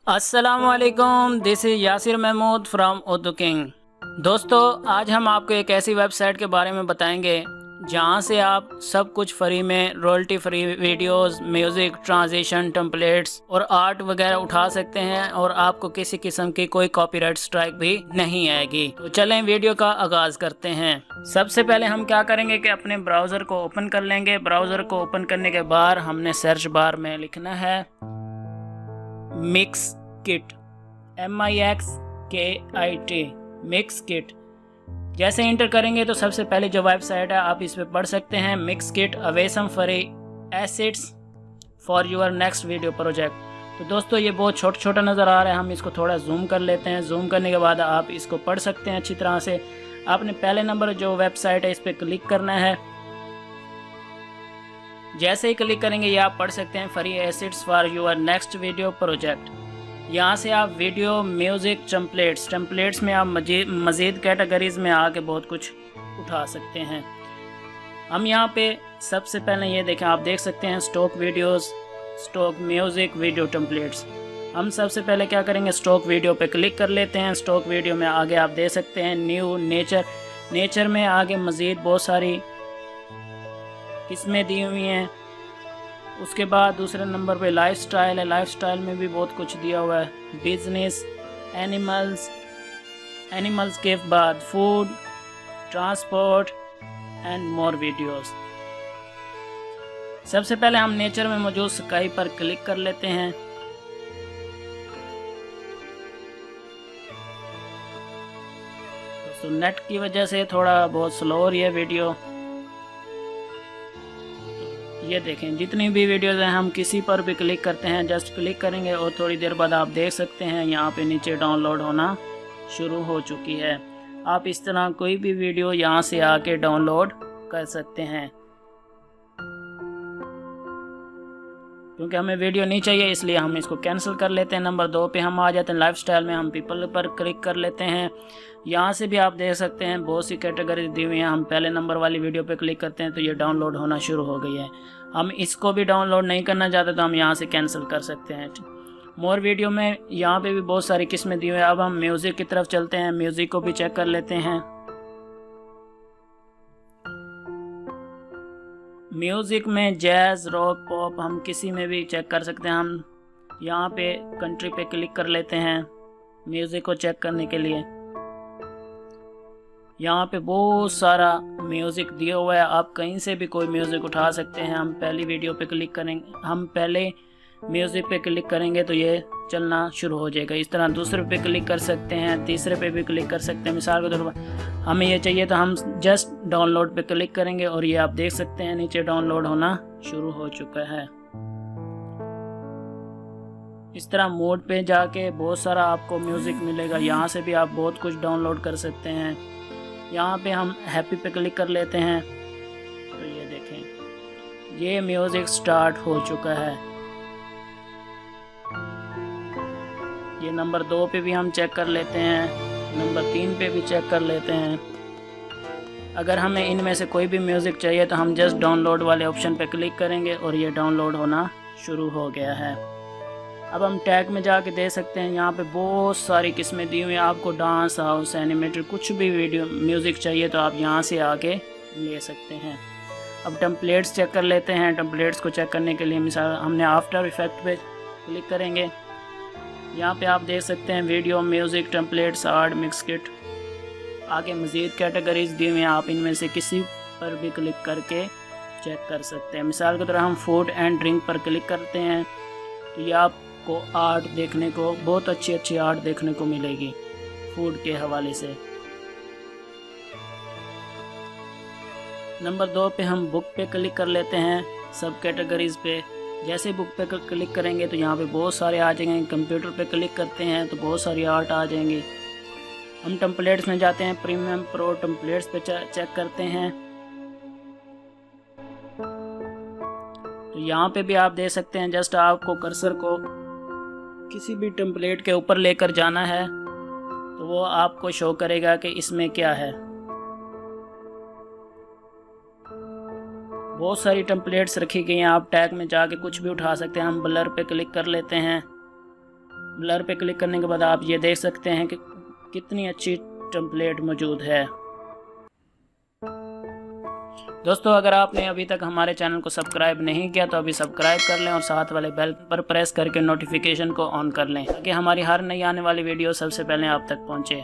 अस्सलामुअलैकुम, this is Yasir Mahmood from Urdu king. दोस्तों, आज हम आपको एक ऐसी वेबसाइट के बारे में बताएंगे जहां से आप सब कुछ फ्री में royalty free videos, music, transition, templates और आर्ट वगैरह उठा सकते हैं और आपको किसी किस्म की कोई कॉपीराइट स्ट्राइक भी नहीं आएगी। तो चलें वीडियो का आगाज़ करते हैं। सबसे पहले हम क्या करेंगे कि अपने ब्राउज़र को ओपन कर लेंगे। ब्राउज़र को ओपन करने के बाद हमने सर्च बार में लिखना है mix kit, MIXKIT, mix kit. जैसे इंटर करेंगे तो सबसे पहले जो वेबसाइट है आप इस पे पढ़ सकते हैं, mix kit awesome free assets for your next video project. तो दोस्तों ये बहुत छोटा छोटा नज़र आ रहा है, हम इसको थोड़ा जूम कर लेते हैं। जूम करने के बाद आप इसको पढ़ सकते हैं अच्छी तरह से। आपने पहले नंबर जो वेबसाइट है इस पर क्लिक करना है। जैसे ही क्लिक करेंगे ये आप पढ़ सकते हैं free assets for your next video project. यहाँ से आप वीडियो, म्यूज़िक, टेम्पलेट्स में आप मज़ीद कैटेगरीज़ में आके बहुत कुछ उठा सकते हैं। हम यहाँ पे सबसे पहले ये देखें, आप देख सकते हैं stock videos, stock music, video templates. हम सबसे पहले क्या करेंगे, स्टॉक वीडियो पे क्लिक कर लेते हैं। स्टॉक वीडियो में आगे आप देख सकते हैं न्यू, नेचर में आगे मज़ीद बहुत सारी किस्में दी हुई हैं। उसके बाद दूसरे नंबर पे लाइफस्टाइल है। लाइफस्टाइल में भी बहुत कुछ दिया हुआ है। बिजनेस, एनिमल्स के बाद food, transport and more videos. सबसे पहले हम नेचर में मौजूद स्काई पर क्लिक कर लेते हैं। तो नेट की वजह से थोड़ा बहुत स्लो हो रही है वीडियो। ये देखें जितनी भी वीडियोज़ हैं, हम किसी पर भी क्लिक करते हैं, जस्ट क्लिक करेंगे और थोड़ी देर बाद आप देख सकते हैं यहाँ पे नीचे डाउनलोड होना शुरू हो चुकी है। आप इस तरह कोई भी वीडियो यहाँ से आके डाउनलोड कर सकते हैं। क्योंकि हमें वीडियो नहीं चाहिए इसलिए हम इसको कैंसिल कर लेते हैं। नंबर 2 पे हम आ जाते हैं। लाइफस्टाइल में हम पीपल पर क्लिक कर लेते हैं। यहाँ से भी आप देख सकते हैं बहुत सी कैटेगरी दी हुई हैं। हम पहले नंबर वाली वीडियो पे क्लिक करते हैं तो ये डाउनलोड होना शुरू हो गई है। हम इसको भी डाउनलोड नहीं करना चाहते तो हम यहाँ से कैंसिल कर सकते हैं। मोर वीडियो में यहाँ पे भी बहुत सारी किस्में दी हुई हैं। अब हम म्यूज़िक की तरफ चलते हैं, म्यूज़िक को भी चेक कर लेते हैं। म्यूज़िक में जैज़, रॉक, पॉप हम किसी में भी चेक कर सकते हैं। हम यहाँ पे कंट्री पे क्लिक कर लेते हैं म्यूज़िक को चेक करने के लिए। यहाँ पे बहुत सारा म्यूज़िक दिया हुआ है, आप कहीं से भी कोई म्यूज़िक उठा सकते हैं। हम पहली वीडियो पे क्लिक करेंगे, हम पहले म्यूज़िक पे क्लिक करेंगे तो ये चलना शुरू हो जाएगा। इस तरह दूसरे पे क्लिक कर सकते हैं, तीसरे पे भी क्लिक कर सकते हैं। मिसाल के तौर पर हमें ये चाहिए तो हम जस्ट डाउनलोड पे क्लिक करेंगे और ये आप देख सकते हैं नीचे डाउनलोड होना शुरू हो चुका है। इस तरह मोड पे जाके बहुत सारा आपको म्यूज़िक मिलेगा, यहाँ से भी आप बहुत कुछ डाउनलोड कर सकते हैं। यहाँ पे हम हैप्पी पे क्लिक कर लेते हैं तो ये देखें ये म्यूज़िक स्टार्ट हो चुका है। ये नंबर 2 पे भी हम चेक कर लेते हैं, नंबर 3 पे भी चेक कर लेते हैं। अगर हमें इनमें से कोई भी म्यूज़िक चाहिए तो हम जस्ट डाउनलोड वाले ऑप्शन पे क्लिक करेंगे और ये डाउनलोड होना शुरू हो गया है। अब हम टैग में जाके देख सकते हैं, यहाँ पे बहुत सारी किस्में दी हुई हैं। आपको डांस, हाउस, एनिमेटेड कुछ भी वीडियो म्यूज़िक चाहिए तो आप यहाँ से आके ले सकते हैं। अब टेम्पलेट्स चेक कर लेते हैं। टेम्पलेट्स को चेक करने के लिए मिसाल हमने आफ्टर इफेक्ट पे क्लिक करेंगे। यहाँ पे आप देख सकते हैं video, music, templates, art, mix kit. आगे मज़ीद कैटेगरीज दी हुई हैं, आप इनमें से किसी पर भी क्लिक करके चेक कर सकते हैं। मिसाल की तरह हम फूड एंड ड्रिंक पर क्लिक करते हैं तो ये आपको आर्ट देखने को, बहुत अच्छी आर्ट देखने को मिलेगी फूड के हवाले से। नंबर 2 पे हम बुक पे क्लिक कर लेते हैं, सब कैटेगरीज पे। जैसे बुक पे क्लिक करेंगे तो यहाँ पे बहुत सारे आ जाएंगे। कंप्यूटर पे क्लिक करते हैं तो बहुत सारी आर्ट आ जाएंगी। हम टेम्पलेट्स में जाते हैं, प्रीमियम, प्रो टेम्पलेट्स पे चेक करते हैं तो यहाँ पे भी आप देख सकते हैं, जस्ट आपको कर्सर को किसी भी टेम्पलेट के ऊपर लेकर जाना है तो वो आपको शो करेगा कि इसमें क्या है। बहुत सारी टेम्पलेट्स रखी गई हैं, आप टैग में जाके कुछ भी उठा सकते हैं। हम ब्लर पे क्लिक कर लेते हैं ब्लर पे क्लिक करने के बाद आप ये देख सकते हैं कि कितनी अच्छी टेम्पलेट मौजूद है। दोस्तों, अगर आपने अभी तक हमारे चैनल को सब्सक्राइब नहीं किया तो अभी सब्सक्राइब कर लें और साथ वाले बेल पर प्रेस करके नोटिफिकेशन को ऑन कर लें ताकि हमारी हर नई आने वाली वीडियो सबसे पहले आप तक पहुंचे।